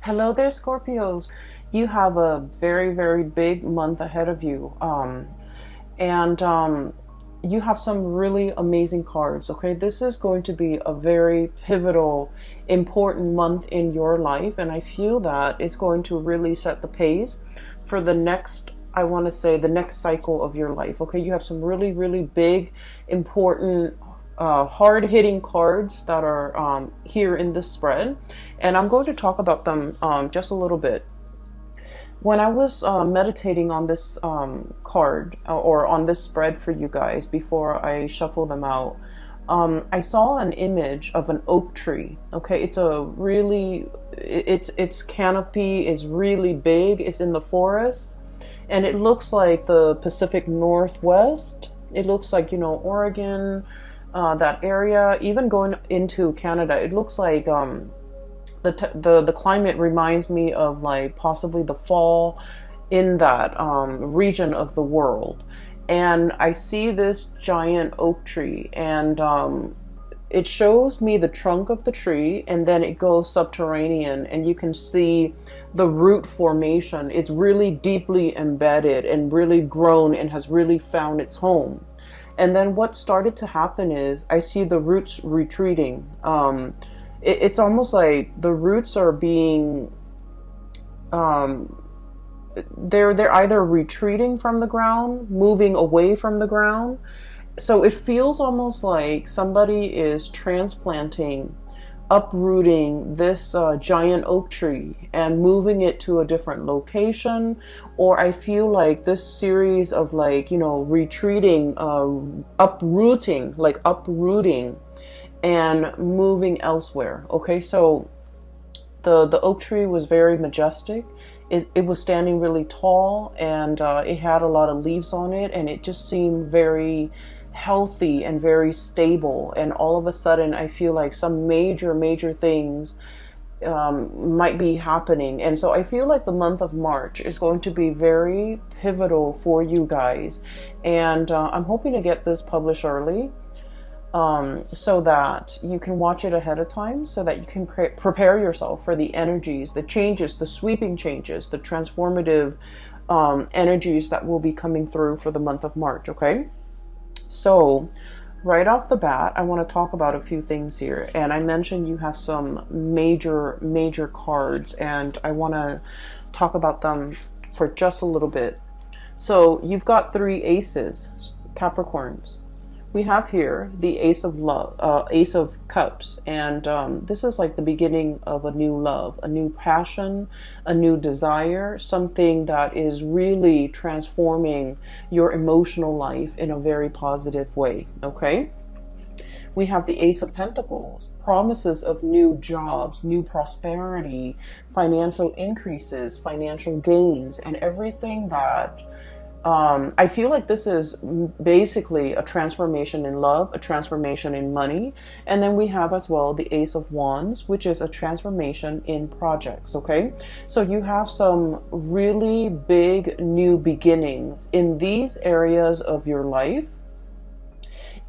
Hello there, Scorpios. You have a very, very big month ahead of you. And you have some really amazing cards. Okay, this is going to be a very pivotal, important month in your life. And I feel that it's going to really set the pace for the next, I want to say, the next cycle of your life. Okay, you have some really, really big, important, hard-hitting cards that are here in this spread, and I'm going to talk about them just a little bit. When I was meditating on this card or on this spread for you guys before I shuffle them out, I saw an image of an oak tree. Okay, it's a really, its canopy is really big. It's in the forest, and it looks like the Pacific Northwest. It looks like, Oregon, that area, even going into Canada. It looks like the climate reminds me of like possibly the fall in that region of the world. And I see this giant oak tree, and it shows me the trunk of the tree, and then it goes subterranean, and you can see the root formation. It's really deeply embedded and really grown and has really found its home. And then what started to happen is I see the roots retreating. It's almost like the roots are being, they're either retreating from the ground, moving away from the ground. So it feels almost like somebody is transplanting, uprooting this giant oak tree and moving it to a different location. Or I feel like this series of retreating, uprooting and moving elsewhere. Okay, so the oak tree was very majestic. It was standing really tall, and it had a lot of leaves on it, and it just seemed very healthy and very stable. And all of a sudden I feel like some major things might be happening. And so I feel like the month of March is going to be very pivotal for you guys, and I'm hoping to get this published early, so that you can watch it ahead of time, so that you can prepare yourself for the energies, the changes, the sweeping changes, the transformative energies that will be coming through for the month of March. Okay, so right off the bat, I want to talk about a few things here. And I mentioned you have some major cards, and I want to talk about them for just a little bit. So you've got three aces, Capricorns. We have here the Ace of Love, Ace of Cups, and this is like the beginning of a new love, a new passion, a new desire, something that is really transforming your emotional life in a very positive way. Okay, we have the Ace of Pentacles, promises of new jobs, new prosperity, financial increases, financial gains, and everything that I feel like this is basically a transformation in love, a transformation in money. And then we have as well the Ace of Wands, which is a transformation in projects. Okay, so you have some really big new beginnings in these areas of your life.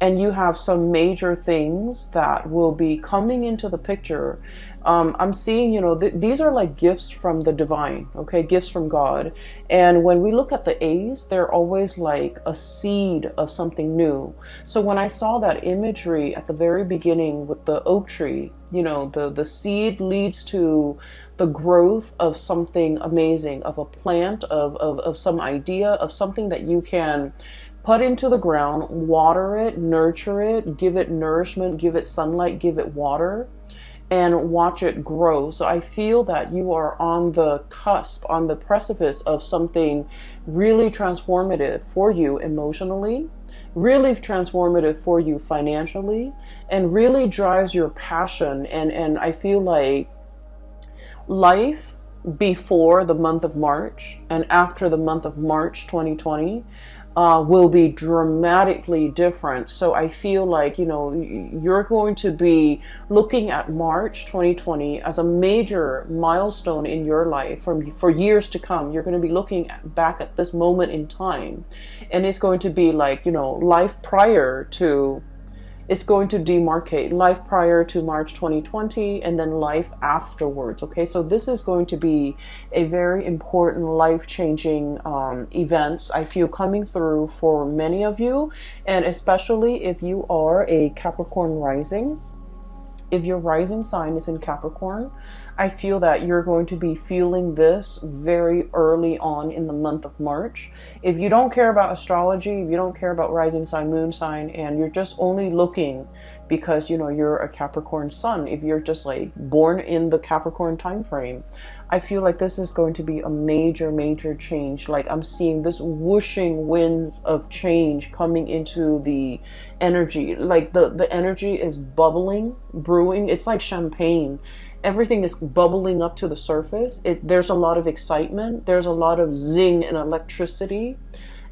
And you have some major things that will be coming into the picture. I'm seeing, these are like gifts from the divine, okay, gifts from God. And when we look at the A's, they're always like a seed of something new. So when I saw that imagery at the very beginning with the oak tree, the seed leads to the growth of something amazing, of a plant, of some idea, of something that you can put into the ground, water it, nurture it, give it nourishment, give it sunlight, give it water, and watch it grow. So I feel that you are on the cusp, on the precipice of something really transformative for you emotionally, really transformative for you financially, and really drives your passion. And I feel like life before the month of March and after the month of March 2020 will be dramatically different. So I feel like, you're going to be looking at March 2020 as a major milestone in your life for years to come. You're going to be looking back at this moment in time, and it's going to be like, life prior to It's going to demarcate life prior to March 2020 and then life afterwards. Okay, so this is going to be a very important life-changing events I feel coming through for many of you, and especially if you are a Capricorn rising. If your rising sign is in Capricorn, I feel that you're going to be feeling this very early on in the month of March. If you don't care about astrology, if you don't care about rising sign, moon sign, and you're just only looking because, you know, you're a Capricorn sun, if you're just like born in the Capricorn time frame, I feel like this is going to be a major, major change. Like I'm seeing this whooshing wind of change coming into the energy. Like the energy is bubbling, brewing. It's like champagne. Everything is bubbling up to the surface. There's a lot of excitement. There's a lot of zing and electricity.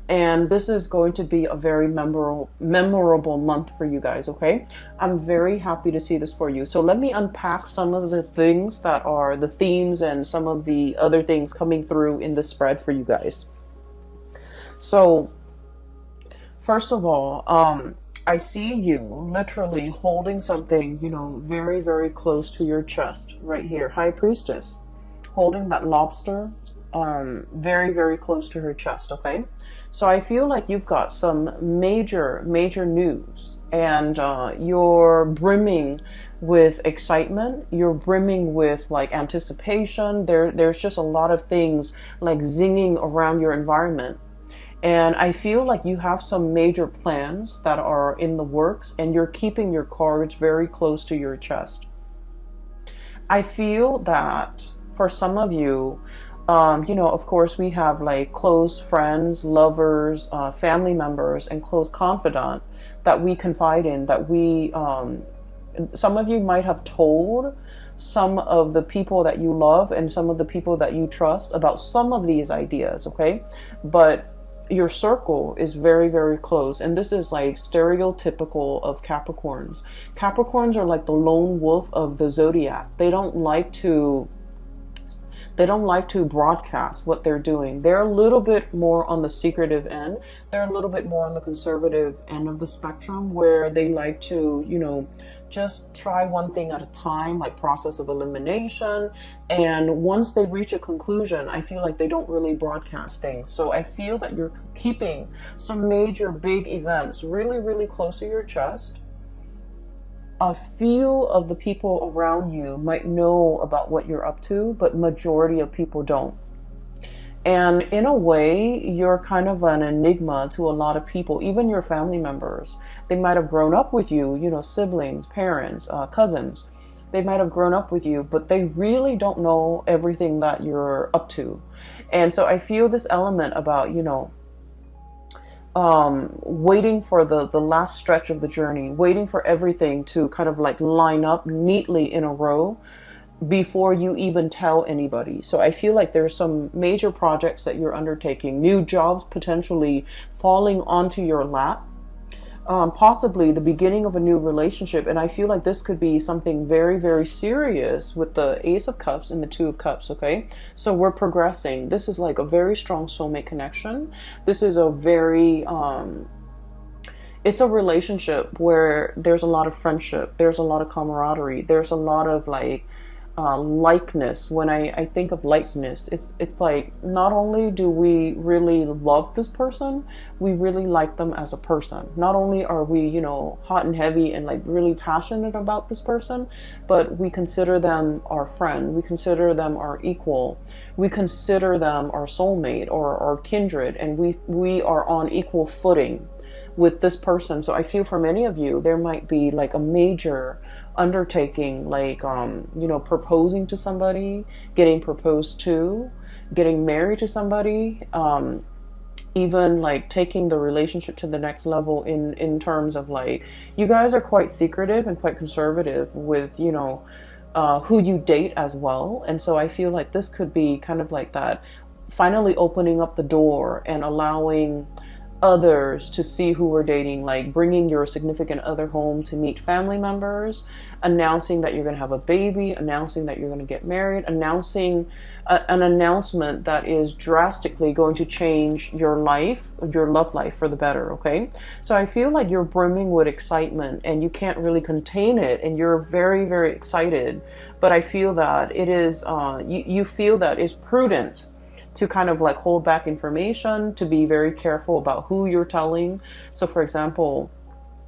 And this is going to be a very memorable month for you guys, okay? I'm very happy to see this for you. So let me unpack some of the things that are the themes and some of the other things coming through in the spread for you guys. So, first of all, I see you literally holding something, you know, very, very close to your chest right here. High Priestess holding that lobster very, very close to her chest, okay? So I feel like you've got some major, major news, and you're brimming with excitement. You're brimming with like anticipation. There's just a lot of things like zinging around your environment. And I feel like you have some major plans that are in the works, and you're keeping your cards very close to your chest. I feel that for some of you, you know, of course, we have like close friends, lovers, family members, and close confidant that we confide in, that we, some of you might have told some of the people that you love and some of the people that you trust about some of these ideas, okay? But your circle is very, very close. And this is like stereotypical of Capricorns. Capricorns are like the lone wolf of the zodiac. They don't like to broadcast what they're doing. They're a little bit more on the secretive end. They're a little bit more on the conservative end of the spectrum, where they like to, you know, just try one thing at a time, like process of elimination. And once they reach a conclusion, I feel like they don't really broadcast things. So I feel that you're keeping some major big events really, really close to your chest. A few of the people around you might know about what you're up to, but majority of people don't. And in a way, you're kind of an enigma to a lot of people, even your family members. They might have grown up with you, you know, siblings, parents, cousins. They might have grown up with you, but they really don't know everything that you're up to. And so I feel this element about, you know, waiting for the last stretch of the journey, waiting for everything to kind of like line up neatly in a row before you even tell anybody. So I feel like there's some major projects that you're undertaking, new jobs potentially falling onto your lap, possibly the beginning of a new relationship. And I feel like this could be something very, very serious with the Ace of Cups and the Two of Cups, okay? So we're progressing. This is like a very strong soulmate connection. This is a very, it's a relationship where there's a lot of friendship. There's a lot of camaraderie. There's a lot of like, likeness. When I think of likeness, it's like not only do we really love this person, we really like them as a person. Not only are we, you know, hot and heavy and like really passionate about this person, but we consider them our friend, we consider them our equal, we consider them our soulmate or our kindred, and we are on equal footing with this person. So I feel for many of you, there might be like a major undertaking, like, you know, proposing to somebody, getting proposed to, getting married to somebody, even like taking the relationship to the next level in terms of like, you guys are quite secretive and quite conservative with, you know, who you date as well. And so I feel like this could be kind of like that, finally opening up the door and allowing others to see who we're dating, like bringing your significant other home to meet family members, announcing that you're going to have a baby, announcing that you're going to get married, announcing an announcement that is drastically going to change your life, your love life for the better. Okay, so I feel like you're brimming with excitement and you can't really contain it, and you're very, very excited. But I feel that it is you feel that it's prudent to kind of like hold back information, to be very careful about who you're telling. So for example,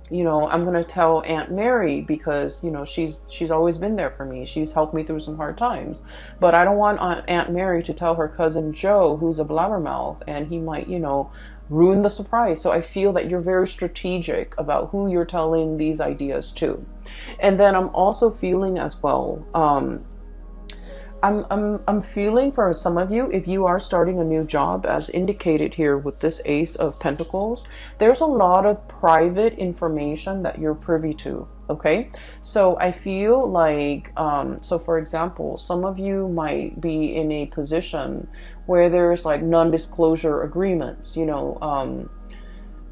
you know, I'm going to tell Aunt Mary because, you know, she's always been there for me. She's helped me through some hard times. But I don't want Aunt Mary to tell her cousin Joe, who's a blabbermouth, and he might, you know, ruin the surprise. So I feel that you're very strategic about who you're telling these ideas to. And then I'm also feeling as well, I'm feeling for some of you, if you are starting a new job, as indicated here with this Ace of Pentacles, there's a lot of private information that you're privy to. Okay, so I feel like, so for example, some of you might be in a position where there's like non-disclosure agreements, you know.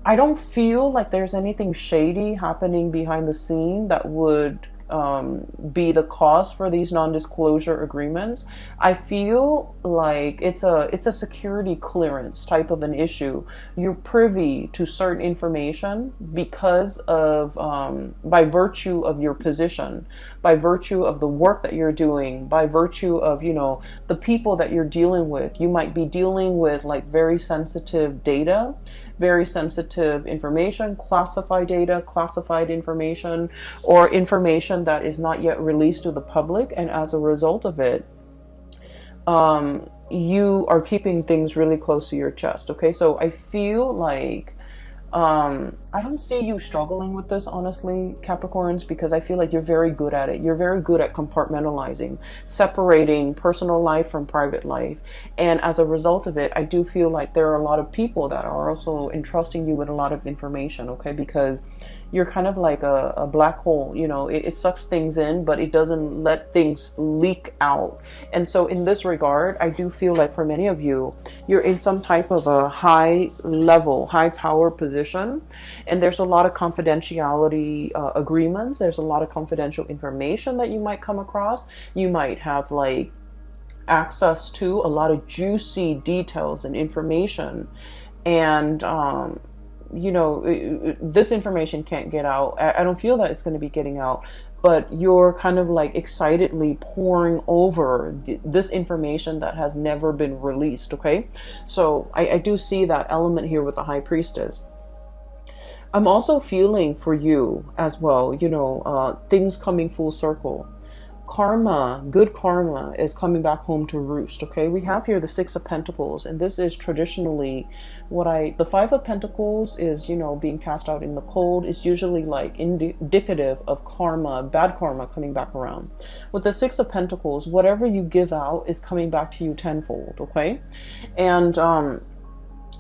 I don't feel like there's anything shady happening behind the scene that would be the cause for these non-disclosure agreements. I feel like it's a security clearance type of an issue. You're privy to certain information because of by virtue of your position, by virtue of the work that you're doing, by virtue of, you know, the people that you're dealing with. You might be dealing with like very sensitive data, very sensitive information, classified data, classified information, or information that is not yet released to the public. And as a result of it, you are keeping things really close to your chest. Okay, so I feel like I don't see you struggling with this, honestly, Capricorns, because I feel like you're very good at it. You're very good at compartmentalizing, separating personal life from private life. And as a result of it, I do feel like there are a lot of people that are also entrusting you with a lot of information, okay? Because you're kind of like a black hole, you know, it sucks things in, but it doesn't let things leak out. And so in this regard, I do feel like for many of you, you're in some type of a high level, high power position. And there's a lot of confidentiality agreements. There's a lot of confidential information that you might come across. You might have like access to a lot of juicy details and information. And, you know, this information can't get out. I don't feel that it's going to be getting out, but you're kind of like excitedly pouring over this information that has never been released. Okay, so I do see that element here with the High Priestess. I'm also feeling for you as well, you know, things coming full circle. Karma, good karma is coming back home to roost. Okay, we have here the Six of Pentacles, and this is traditionally the Five of Pentacles is, you know, being cast out in the cold, is usually like indicative of karma, bad karma coming back around. With the Six of Pentacles, whatever you give out is coming back to you tenfold. Okay, and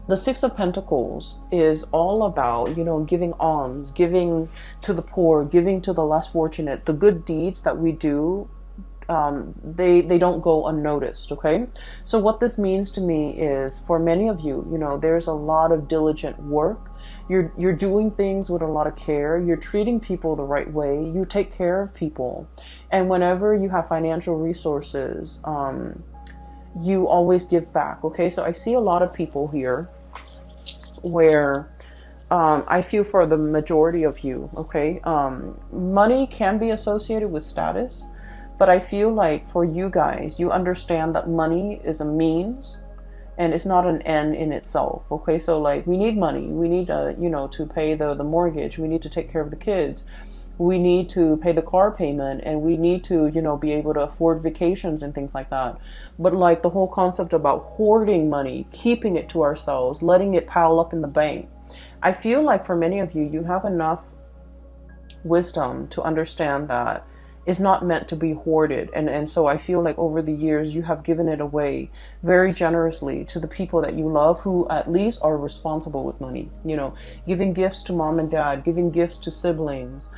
the Six of Pentacles is all about, you know, giving alms, giving to the poor, giving to the less fortunate. The good deeds that we do, they don't go unnoticed. Okay, so what this means to me is, for many of you, you know, there's a lot of diligent work. You're doing things with a lot of care. You're treating people the right way. You take care of people, and whenever you have financial resources, you always give back. Okay, so I see a lot of people here where I feel for the majority of you, okay, money can be associated with status, but I feel like for you guys, you understand that money is a means and it's not an end in itself. Okay, so like we need money, we need you know, to pay the mortgage, we need to take care of the kids, we need to pay the car payment, and we need to, you know, be able to afford vacations and things like that. But like the whole concept about hoarding money, keeping it to ourselves, letting it pile up in the bank, I feel like for many of you, you have enough wisdom to understand that it's not meant to be hoarded. And so I feel like over the years, you have given it away very generously to the people that you love, who at least are responsible with money, you know, giving gifts to mom and dad, giving gifts to siblings,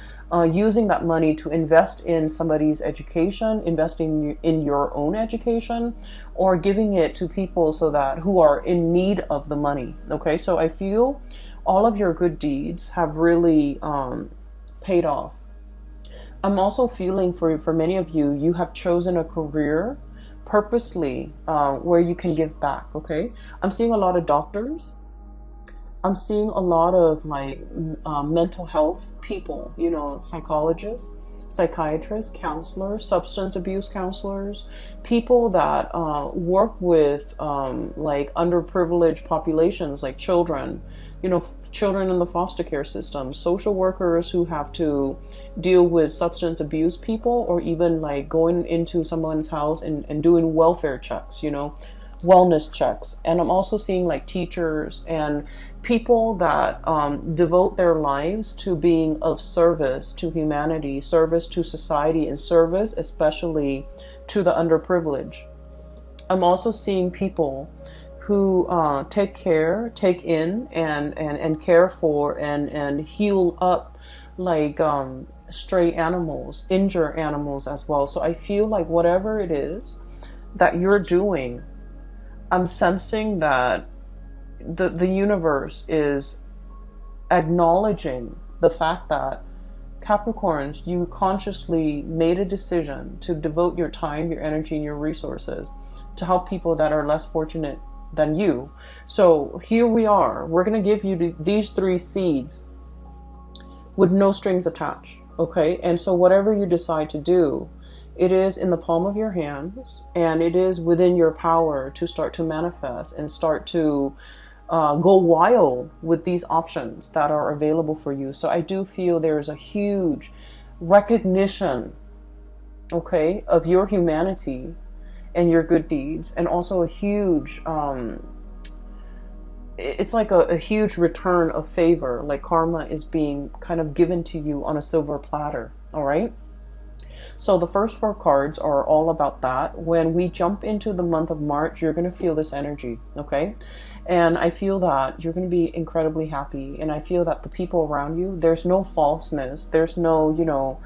using that money to invest in somebody's education, investing in your own education, or giving it to people so that who are in need of the money. Okay, so I feel all of your good deeds have really paid off. I'm also feeling for many of you, you have chosen a career purposely where you can give back. Okay, I'm seeing a lot of doctors. I'm seeing a lot of like mental health people, you know, psychologists, psychiatrists, counselors, substance abuse counselors, people that work with like underprivileged populations, like children, you know, children in the foster care system, social workers who have to deal with substance abuse people, or even like going into someone's house and doing welfare checks, you know, wellness checks. And I'm also seeing like teachers and people that devote their lives to being of service to humanity, service to society, and service especially to the underprivileged. I'm also seeing people who take in and care for and heal up like stray animals, injure animals as well. So I feel like whatever it is that you're doing, I'm sensing that the universe is acknowledging the fact that Capricorns, you consciously made a decision to devote your time, your energy, and your resources to help people that are less fortunate than you. So here we are. We're going to give you these 3 seeds with no strings attached. Okay? And so whatever you decide to do, it is in the palm of your hands, and it is within your power to start to manifest and start to go wild with these options that are available for you. So I do feel there is a huge recognition, okay, of your humanity and your good deeds, and also a huge, it's like a huge return of favor, like karma is being kind of given to you on a silver platter, all right? So the first 4 cards are all about that. When we jump into the month of March, you're going to feel this energy, okay? And I feel that you're going to be incredibly happy. And I feel that the people around you, there's no falseness. There's no, you know,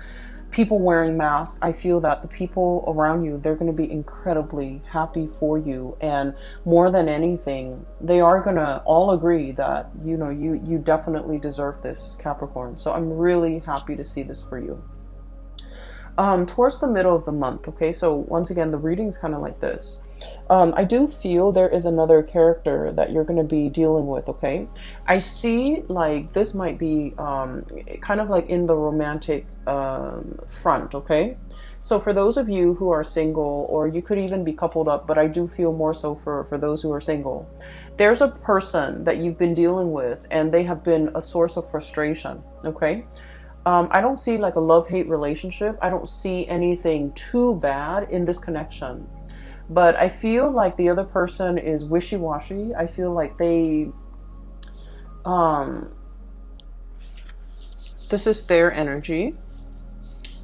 people wearing masks. I feel that the people around you, they're going to be incredibly happy for you. And more than anything, they are going to all agree that, you know, you definitely deserve this, Capricorn. So I'm really happy to see this for you. Towards the middle of the month, okay, so once again, the reading's kind of like this. I do feel there is another character that you're going to be dealing with, okay? I see like this might be kind of like in the romantic front, okay? So for those of you who are single, or you could even be coupled up, but I do feel more so for those who are single, there's a person that you've been dealing with, and they have been a source of frustration, okay? I don't see like a love-hate relationship. I don't see anything too bad in this connection. But I feel like the other person is wishy-washy. I feel like they, this is their energy.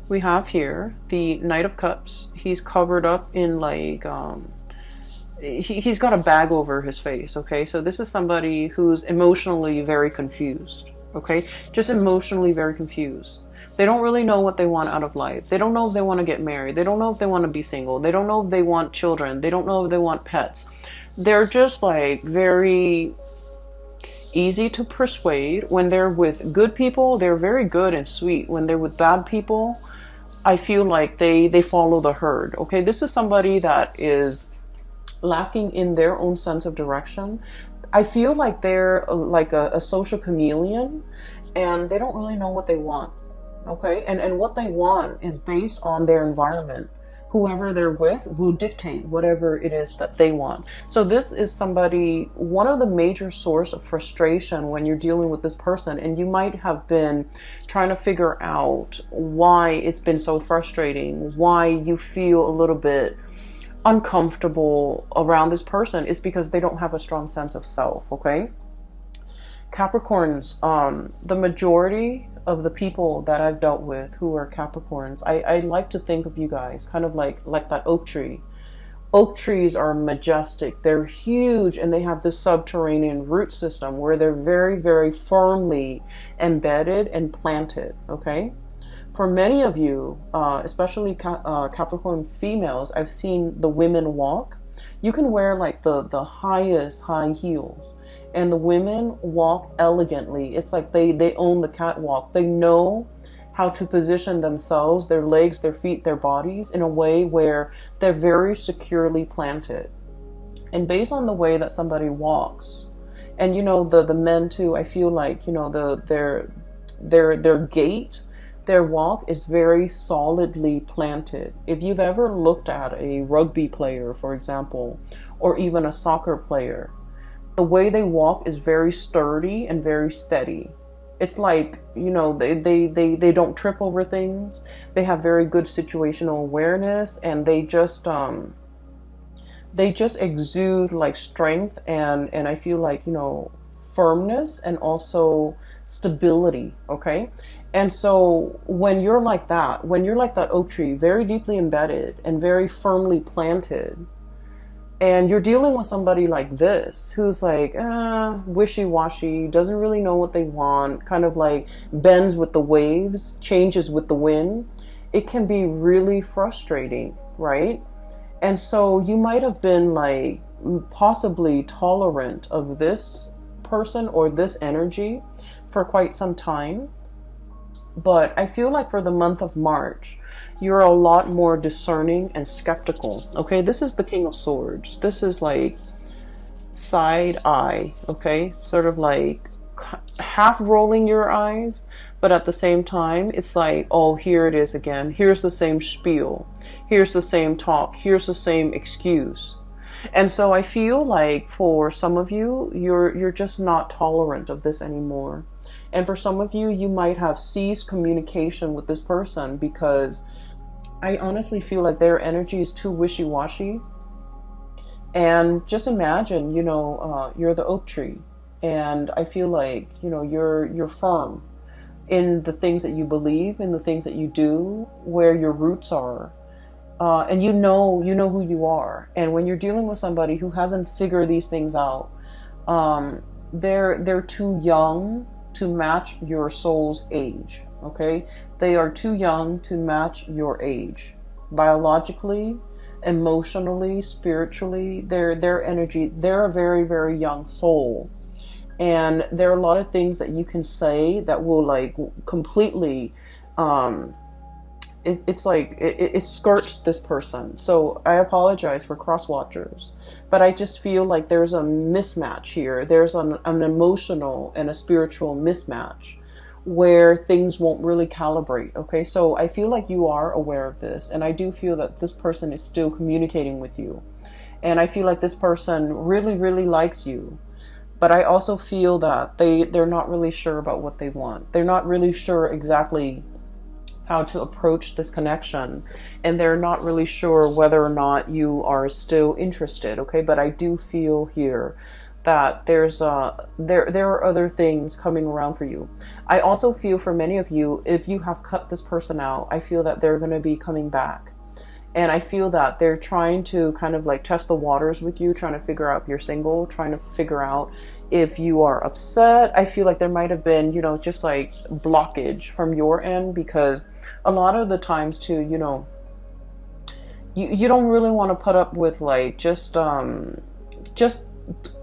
We have here the Knight of Cups. He's covered up in like, he's got a bag over his face, okay? So this is somebody who's emotionally very confused. Okay, just emotionally very confused. They don't really know what they want out of life. They don't know if they want to get married. They don't know if they want to be single. They don't know if they want children. They don't know if they want pets. They're just like very easy to persuade. When they're with good people, they're very good and sweet. When they're with bad people, I feel like they follow the herd. Okay, this is somebody that is lacking in their own sense of direction. I feel like they're like a social chameleon, and they don't really know what they want, okay? And what they want is based on their environment. Whoever they're with will dictate whatever it is that they want. So this is somebody, one of the major source of frustration when you're dealing with this person, and you might have been trying to figure out why it's been so frustrating, why you feel a little bit uncomfortable around this person, is because they don't have a strong sense of self, okay? Capricorns, the majority of the people that I've dealt with who are Capricorns, I like to think of you guys kind of like that oak tree. Oak trees are majestic, they're huge, and they have this subterranean root system where they're very, very firmly embedded and planted, okay? For many of you, especially Capricorn females, I've seen the women walk. You can wear like the highest high heels, and the women walk elegantly. It's like they own the catwalk. They know how to position themselves, their legs, their feet, their bodies in a way where they're very securely planted. And based on the way that somebody walks, and the men too, I feel like their gait, their walk is very solidly planted. If you've ever looked at a rugby player, for example, or even a soccer player, the way they walk is very sturdy and very steady. It's like, they don't trip over things. They have very good situational awareness, and they just exude like strength and I feel like, firmness and also stability. Okay. And so when you're like that oak tree, very deeply embedded and very firmly planted, and you're dealing with somebody like this, who's like, wishy-washy, doesn't really know what they want, kind of like bends with the waves, changes with the wind, it can be really frustrating, right? And so you might have been like possibly tolerant of this person or this energy for quite some time. But I feel like for the month of March, you're a lot more discerning and skeptical. Okay, this is the King of Swords. This is like side eye. Okay, sort of like half rolling your eyes, but at the same time, it's like, oh, here it is again. Here's the same spiel. Here's the same talk. Here's the same excuse. And so I feel like for some of you, you're just not tolerant of this anymore. And for some of you, you might have ceased communication with this person because I honestly feel like their energy is too wishy-washy. And just imagine, you're the oak tree, and I feel like, you're firm in the things that you believe, in the things that you do, where your roots are. And you know who you are. And when you're dealing with somebody who hasn't figured these things out, they're too young to match your soul's age. Okay, they are too young to match your age, biologically, emotionally, spiritually. Their energy. They're a very, very young soul, and there are a lot of things that you can say that will like completely. It's like it skirts this person. So I apologize for cross watchers, but I just feel like there's a mismatch here. There's an emotional and a spiritual mismatch where things won't really calibrate. Okay, so I feel like you are aware of this, and I do feel that this person is still communicating with you, and I feel like this person really, really likes you. But I also feel that they're not really sure about what they want. They're not really sure exactly how to approach this connection, and they're not really sure whether or not you are still interested. Okay, but I do feel here that there are other things coming around for you. I also feel for many of you, if you have cut this person out, I feel that they're going to be coming back. And I feel that they're trying to kind of like test the waters with you, trying to figure out if you're single, trying to figure out if you are upset. I feel like there might have been, just like blockage from your end, because a lot of the times too, you don't really want to put up with like just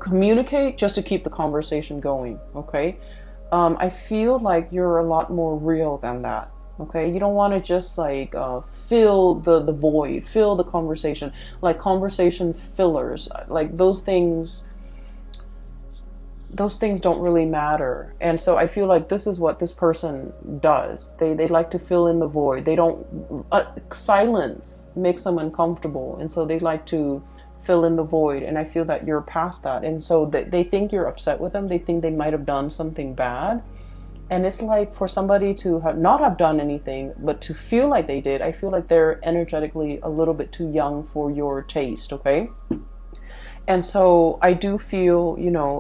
communicate just to keep the conversation going. Okay. I feel like you're a lot more real than that. Okay, you don't want to just like fill the void, fill the conversation, like conversation fillers, like those things don't really matter. And so I feel like this is what this person does. They like to fill in the void. They don't silence makes them uncomfortable, and so they like to fill in the void. And I feel that you're past that, and so they think you're upset with them. They think they might have done something bad. And it's like for somebody to not have done anything, but to feel like they did, I feel like they're energetically a little bit too young for your taste, okay? And so I do feel,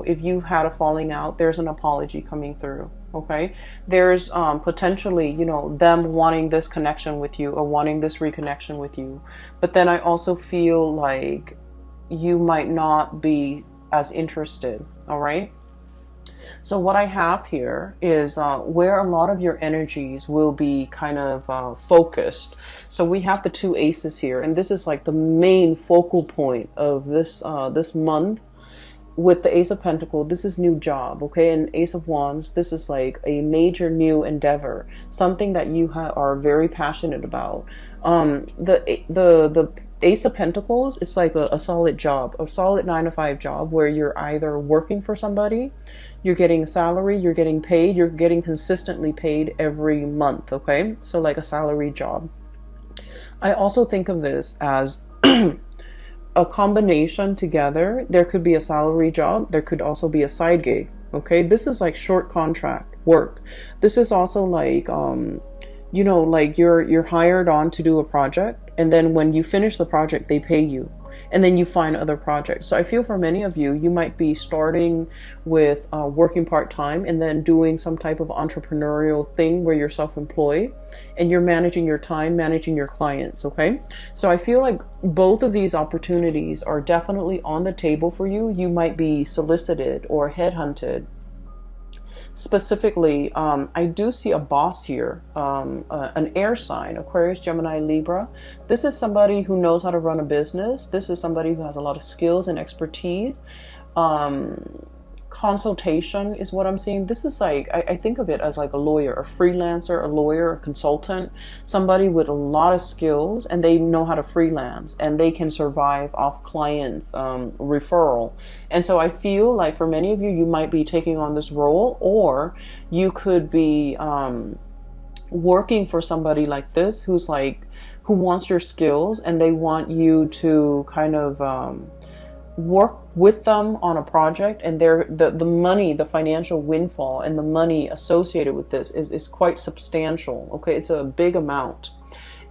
if you've had a falling out, there's an apology coming through, okay? There's potentially, them wanting this connection with you or wanting this reconnection with you. But then I also feel like you might not be as interested, all right? So what I have here is where a lot of your energies will be kind of focused. So we have the two aces here, and this is like the main focal point of this month. With the Ace of Pentacles, this is new job, okay? And Ace of Wands, this is like a major new endeavor, something that you are very passionate about. The Ace of Pentacles is like a solid job, a solid 9 to 5 job where you're either working for somebody, you're getting a salary, you're getting paid, you're getting consistently paid every month, okay? So like a salary job. I also think of this as a combination together. There could be a salary job, there could also be a side gig, okay? This is like short contract work. This is also like you know, like you're hired on to do a project, and then when you finish the project they pay you, and then you find other projects. So I feel for many of you, you might be starting with working part-time and then doing some type of entrepreneurial thing where you're self-employed and you're managing your time, managing your clients, okay? So I feel like both of these opportunities are definitely on the table for you. You might be solicited or headhunted. Specifically, I do see a boss here, an air sign, Aquarius, Gemini, Libra. This is somebody who knows how to run a business. This is somebody who has a lot of skills and expertise. Consultation is what I'm seeing. This is like, I think of it as like a lawyer, a freelancer, a lawyer, a consultant, somebody with a lot of skills, and they know how to freelance and they can survive off clients, referral. And so I feel like for many of you, you might be taking on this role, or you could be working for somebody like this who's like, who wants your skills, and they want you to kind of work with them on a project, and the money, the financial windfall and the money associated with this is quite substantial, okay? It's a big amount.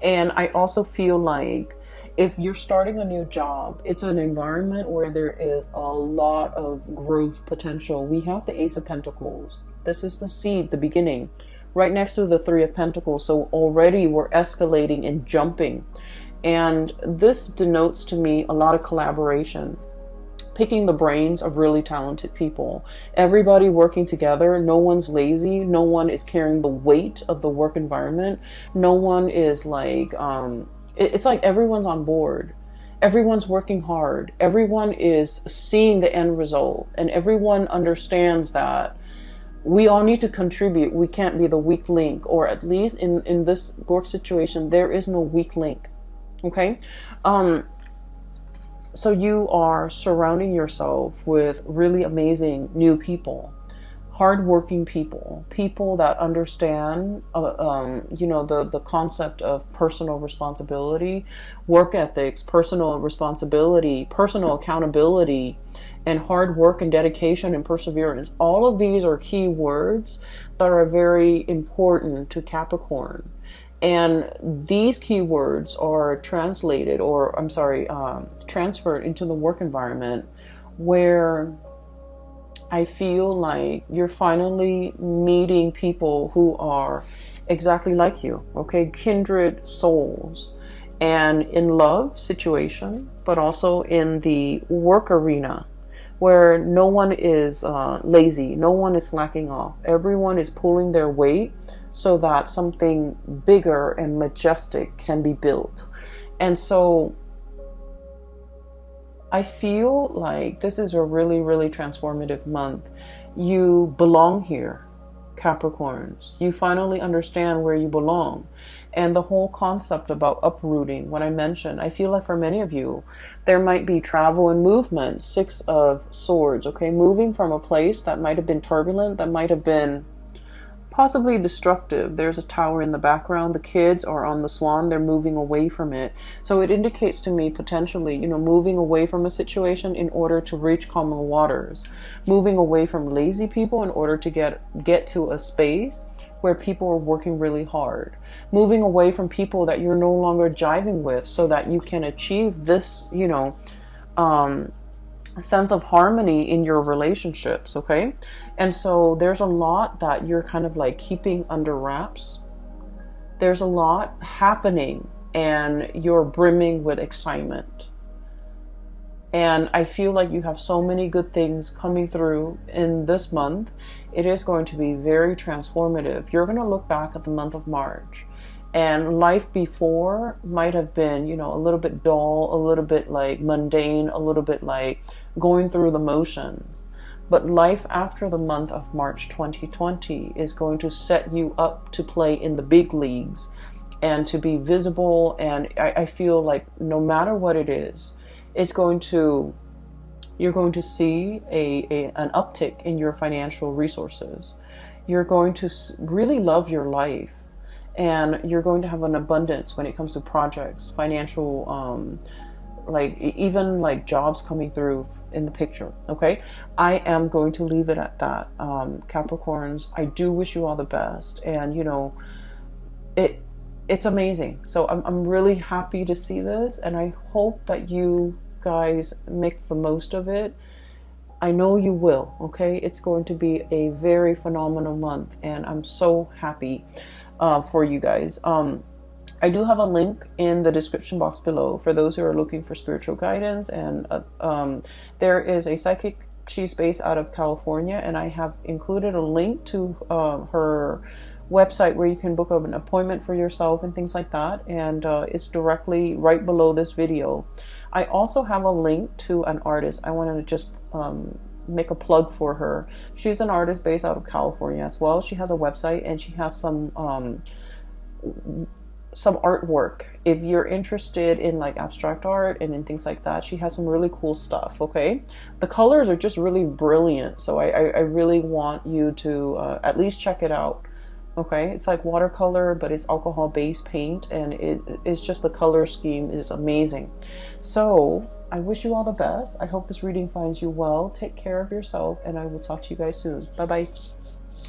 And I also feel like if you're starting a new job, it's an environment where there is a lot of growth potential. We have the Ace of Pentacles. This is the seed, the beginning, right next to the Three of Pentacles. So already we're escalating and jumping. And this denotes to me a lot of collaboration, picking the brains of really talented people, everybody working together. No one's lazy. No one is carrying the weight of the work environment. No one is like, it's like everyone's on board. Everyone's working hard. Everyone is seeing the end result, and everyone understands that we all need to contribute. We can't be the weak link, or at least in this work situation, there is no weak link. Okay. So you are surrounding yourself with really amazing new people, hardworking people, people that understand, you know, the concept of personal responsibility, work ethics, personal responsibility, personal accountability, and hard work and dedication and perseverance. All of these are key words that are very important to Capricorn. And these keywords are translated, or I'm sorry, transferred into the work environment, where I feel like you're finally meeting people who are exactly like you, okay? Kindred souls. And in love situation, but also in the work arena, where no one is lazy, no one is slacking off. Everyone is pulling their weight so that something bigger and majestic can be built. And so I feel like this is a really, really transformative month. You belong here, Capricorns. You finally understand where you belong. And the whole concept about uprooting, what I mentioned, I feel like for many of you, there might be travel and movement. Six of Swords, okay? Moving from a place that might have been turbulent, that might have been possibly destructive. There's a tower in the background. The kids are on the swan. They're moving away from it. So it indicates to me potentially, you know, moving away from a situation in order to reach calmer waters. Moving away from lazy people in order to get to a space where people are working really hard. Moving away from people that you're no longer jiving with so that you can achieve this, you know, sense of harmony in your relationships, okay? And so there's a lot that you're kind of like keeping under wraps. There's a lot happening and you're brimming with excitement. And I feel like you have so many good things coming through in this month. It is going to be very transformative. You're going to look back at the month of March, and life before might have been, you know, a little bit dull, a little bit like mundane, a little bit like going through the motions. But life after the month of March 2020 is going to set you up to play in the big leagues and to be visible. And I feel like no matter what it is, it's going to, you're going to see an uptick in your financial resources. You're going to really love your life, and you're going to have an abundance when it comes to projects, financial, like even like jobs coming through in the picture. Okay, I am going to leave it at that. Capricorns, I do wish you all the best, and you know, it's amazing. So I'm really happy to see this, and I hope that you guys make the most of it. I know you will. Okay, it's going to be a very phenomenal month, and I'm so happy for you guys. I do have a link in the description box below for those who are looking for spiritual guidance, and there is a psychic. She's based out of California, and I have included a link to her website where you can book up an appointment for yourself and things like that, and it's directly right below this video. I also have a link to an artist. I wanted to just make a plug for her. She's an artist based out of California as well. She has a website, and she has some artwork. If you're interested in like abstract art and in things like that, she has some really cool stuff. Okay, the colors are just really brilliant, so I really want you to at least check it out. Okay, it's like watercolor, but it's alcohol based paint, and it's just, the color scheme is amazing. So I wish you all the best. I hope this reading finds you well. Take care of yourself, and I will talk to you guys soon. Bye bye.